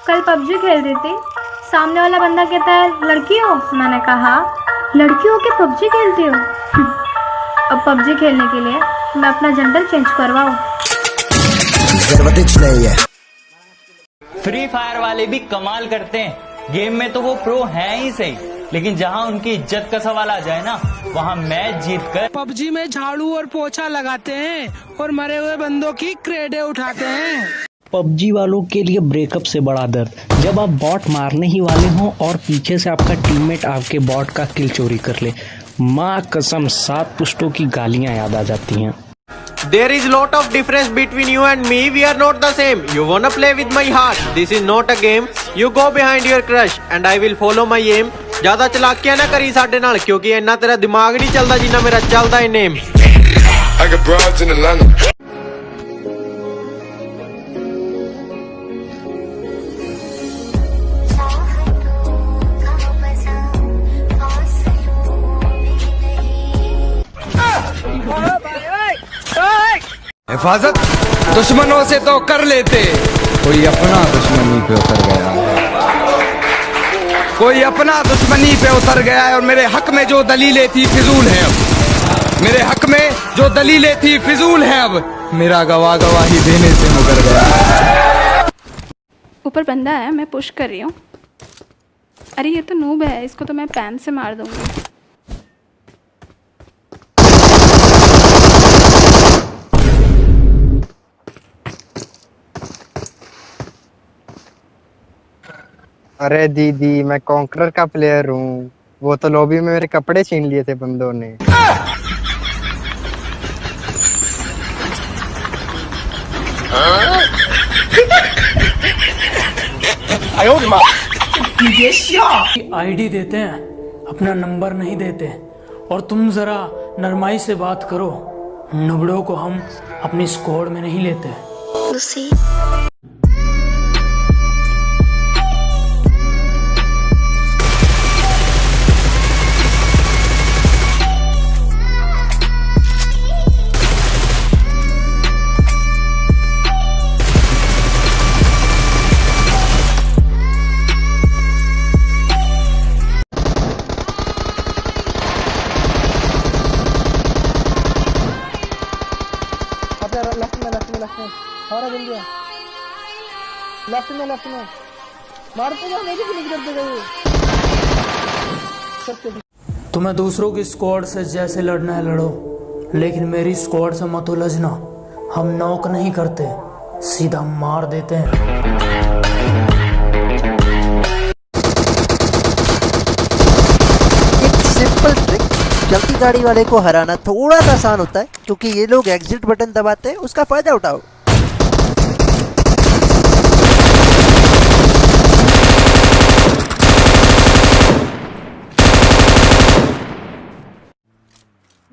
कल पबजी खेल रही थी, सामने वाला बंदा कहता है लड़की हो। मैंने कहा लड़की हो के पबजी खेलती हो? अब पबजी खेलने के लिए मैं अपना जेंडर चेंज करवाऊँ? फ्री फायर वाले भी कमाल करते हैं, गेम में तो वो प्रो हैं ही सही, लेकिन जहां उनकी इज्जत का सवाल आ जाए ना, वहां मैच जीतकर पबजी में झाड़ू और पोछा लगाते हैं और मरे हुए बंदों की क्रेडे उठाते हैं। पबजी वालों के लिए ब्रेकअप से बड़ा दर्द, जब आप बॉट मारने ही वाले हों और पीछे से आपका टीममेट आपके बॉट का किल चोरी कर ले, माँ कसम 7 पुश्तों की गालियां याद आ जाती हैं। There is lot of difference between you and me. We are not the same. You wanna play with my heart. This is not a game. You go behind your crush and I will follow my aim. ज्यादा चलाकियां ना करी साडे नाल, क्योंकि इन्ना तेरा दिमाग नहीं चलदा जिन्ना मेरा चलदा है name. I got broads in Atlanta. हिफाजत दुश्मनों से तो कर लेते, कोई अपना दुश्मनी पे उतर गया है, कोई अपना दुश्मनी पे उतर गया है। और मेरे हक में जो दलीलें थी फिजूल है, अब मेरे हक में जो दलीलें थी फिजूल है, अब मेरा गवाही देने से मुकर गया। ऊपर बंदा है, मैं पुश कर रही हूँ। अरे ये तो नूब है, इसको तो मैं पैन से मार दूंगी। अरे दीदी, मैं कॉन्करर का प्लेयर हूँ। वो तो लॉबी में मेरे कपड़े छीन लिए थे बंदों ने। आईडी देते हैं, अपना नंबर नहीं देते, और तुम जरा नरमाई से बात करो। नुबड़ों को हम अपनी स्क्वाड में नहीं लेते। लेफ्ट में मारते जाओ, नहीं क्लिक करते जाओ। तुम्हें दूसरों की स्क्वाड से जैसे लड़ना है लड़ो, लेकिन मेरी स्क्वाड से मत उलझना। हम नॉक नहीं करते, सीधा मार देते हैं। एक सिंपल ट्रिक, चलती गाड़ी वाले को हराना थोड़ा सा आसान होता है, क्योंकि ये लोग एग्जिट बटन दबाते हैं, उसका फायदा उठाओ।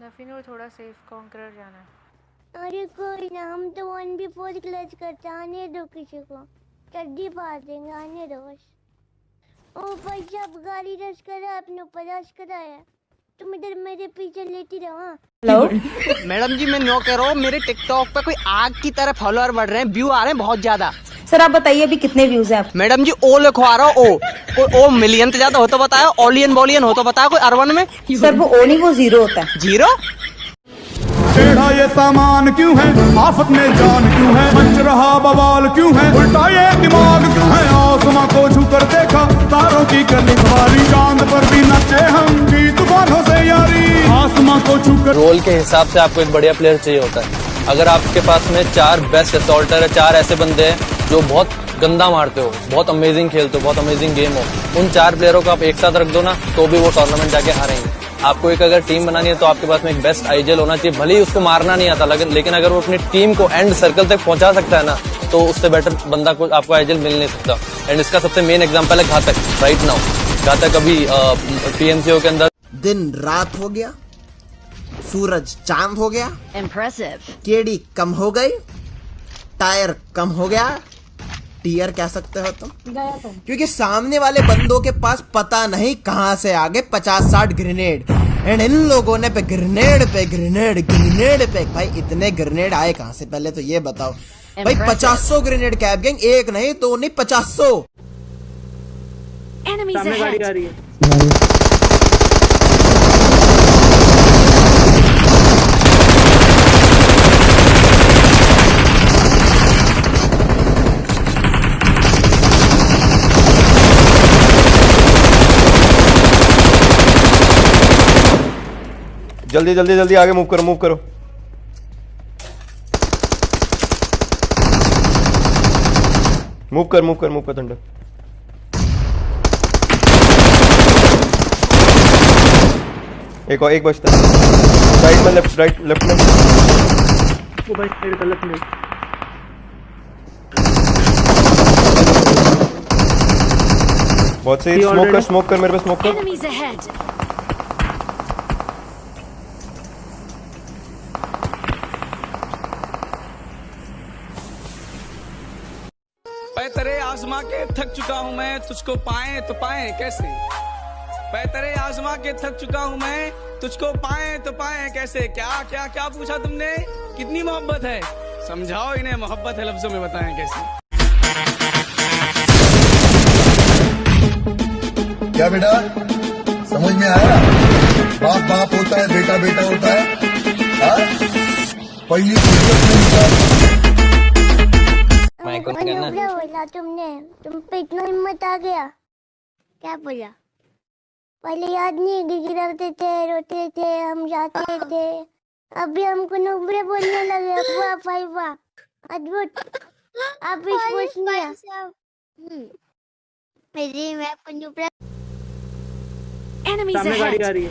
नफीनुर थोड़ा सेफ कॉन्करर जाना। अरे कोई ना, हम तो 1v4 क्लच करते, आने दो किसी को, चड्डी फाड़ देंगे, आने दो बस। ऊपर सब गाड़ी रश करा, अपने ऊपर रश कराया, तुम इधर मेरे पीछे लेती रहो। हेलो मैडम जी, मैं नो कह रहा हूँ, मेरे टिकटॉक पे कोई आग की तरह फॉलोअर बढ़ रहे हैं, व्यू आ रहे हैं बहुत ज्यादा। सर आप बताइए अभी कितने व्यूज हैं आप? मैडम जी ओ लिखवा रहा हो, कोई ओ मिलियन से ज्यादा हो तो बताया, ओलियन बोलियन हो तो बताया, कोई अरवन में। सर वो ओ नहीं, वो 0 होता है। 0? टेढ़ा ये सामान क्यों है, आफत में जान क्यों है, मच रहा बवाल क्यों है, उल्टा ये दिमाग क्यों है। आसमां को छूकर देखा, तारों की करनी सवारी, चांद पर भी नचे हम भी तूफानों से यारी। आसमां को छूकर रोल के हिसाब से आपको एक बढ़िया प्लेयर चाहिए होता है। अगर आपके पास में 4 बेस्ट असॉल्टर है, 4 ऐसे बंदे हैं जो बहुत गंदा मारते हो, बहुत अमेजिंग खेलते हो, बहुत अमेजिंग गेम हो, उन 4 प्लेयरों को आप एक साथ रख दो ना, तो भी वो टूर्नामेंट जाके हारेंगे। आपको एक अगर टीम बनानी है तो आपके पास में एक बेस्ट आईजेल होना चाहिए, भले ही उसको मारना नहीं आता, लेकिन अगर वो अपनी टीम को एंड सर्कल तक पहुंचा सकता है ना, तो उससे बेटर बंदा को आपको आईजेल मिल नहीं सकता। एंड इसका सबसे मेन एग्जांपल है घातक। राइट नाउ घातक अभी पीएमसीओ के अंदर दिन रात हो गया, सूरज चांद हो गया, इम्प्रेसिव, केडी कम हो गई, टायर कम हो गया, टीयर कह सकते हो तुम, क्योंकि सामने वाले बंदों के पास पता नहीं कहां से आ गए 50-60 ग्रेनेड, एंड इन लोगों ने पे ग्रेनेड पे भाई इतने ग्रेनेड आए कहां से, पहले तो ये बताओ भाई। 500 ग्रेनेड कैप गैंग, एक नहीं, दो नहीं, 500। सामने गाड़ी आ रही है। जल्दी जल्दी जल्दी आगे मूव करो, मूव करो। मूव कर, मूव कर, मूव कर थंडर। एक और, एक बचता है साइड में, लेफ्ट राइट लेफ्ट में। वो भाई साइड गलत नहीं। बहुत सही, स्मोक कर, स्मोक कर, मेरे पे स्मोक कर। पैतरे आजमा के थक चुका हूँ मैं, तुझको पाए तो पाए कैसे। पैतरे आजमा के थक चुका हूँ मैं, तुझको पाए तो पाए कैसे। क्या क्या क्या पूछा तुमने, कितनी मोहब्बत है, समझाओ इन्हें मोहब्बत है लफ्जों में बताएं कैसे। क्या बेटा समझ में आया? बाप बाप होता है, बेटा बेटा होता है। हाँ? पहली फुर्सत में निकाल। क्या बोला तुमने? तुम पे इतना हिम्मत आ गया? क्या बोला? पहले याद नहीं, गिराते थे, रोते थे, हम जाते थे, अभी हमको नुबड़े बोलने लगे। वाह भाई वाह, अद्भुत। आप मेरी मैं नुबड़ा। सामने गाड़ी आ रही है।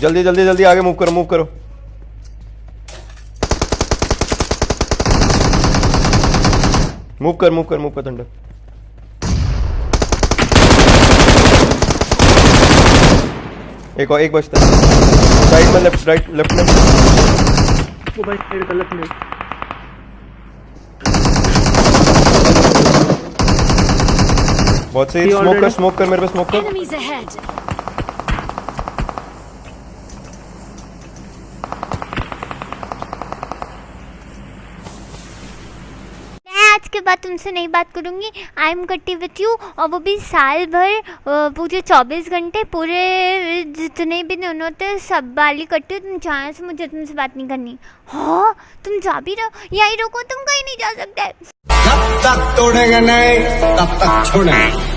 जल्दी जल्दी जल्दी आगे मूव करो, मूव करो। मूव कर, मूव कर, मूव कर थंडर। एक और, एक बचता है साइड में, लेफ्ट राइट लेफ्ट में। वो भाई साइड गलत नहीं। बहुत सही, स्मोक कर, स्मोक कर, मेरे पे स्मोक कर। आज के बाद तुमसे नहीं बात करूंगी। आई एम कट्टी विथ यू, और वो भी साल भर, पूरे 24 घंटे, पूरे जितने भी दिन होते सब वाली कट्टी हो। तुम चाहे से मुझे तुमसे बात नहीं करनी। हाँ तुम जा भी रहो, यही रुको, तुम कहीं नहीं जा सकते। जब तक तोड़ेंगे नहीं तब तक छोड़ेंगे।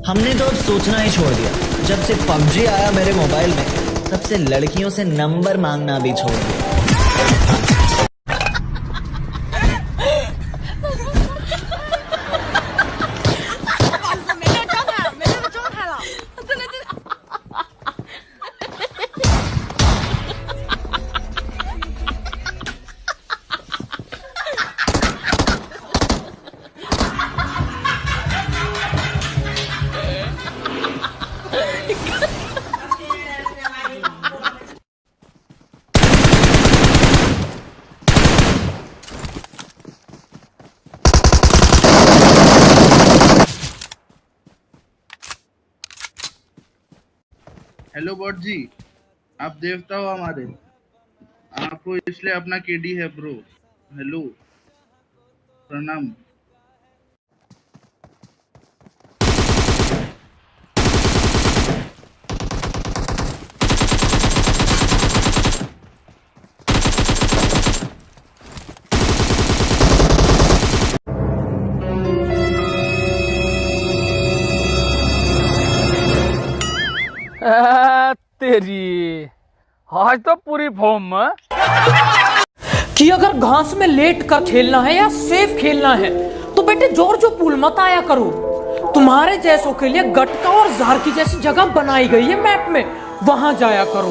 हमने तो अब सोचना ही छोड़ दिया। जब से पबजी आया मेरे मोबाइल में, तब से लड़कियों से नंबर मांगना भी छोड़ दिया। हेलो बॉट जी, आप देवता हो हमारे, आपको इसलिए अपना केडी है ब्रो। हेलो, प्रणाम। तेरी आज तो पूरी फॉर्म में कि अगर घास में लेट कर खेलना है या सेफ खेलना है तो बेटे जॉर्जो पूल मत आया करो। तुम्हारे जैसों के लिए गटका और जार की जैसी जगह बनाई गई है मैप में, वहां जाया करो।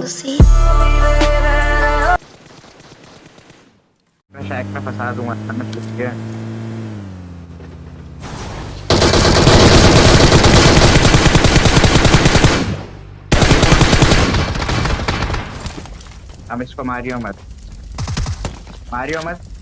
मैं शैक में फंसा दूंगा, मैं पूछ के। अब इसको मारियो मत, मारियो मत।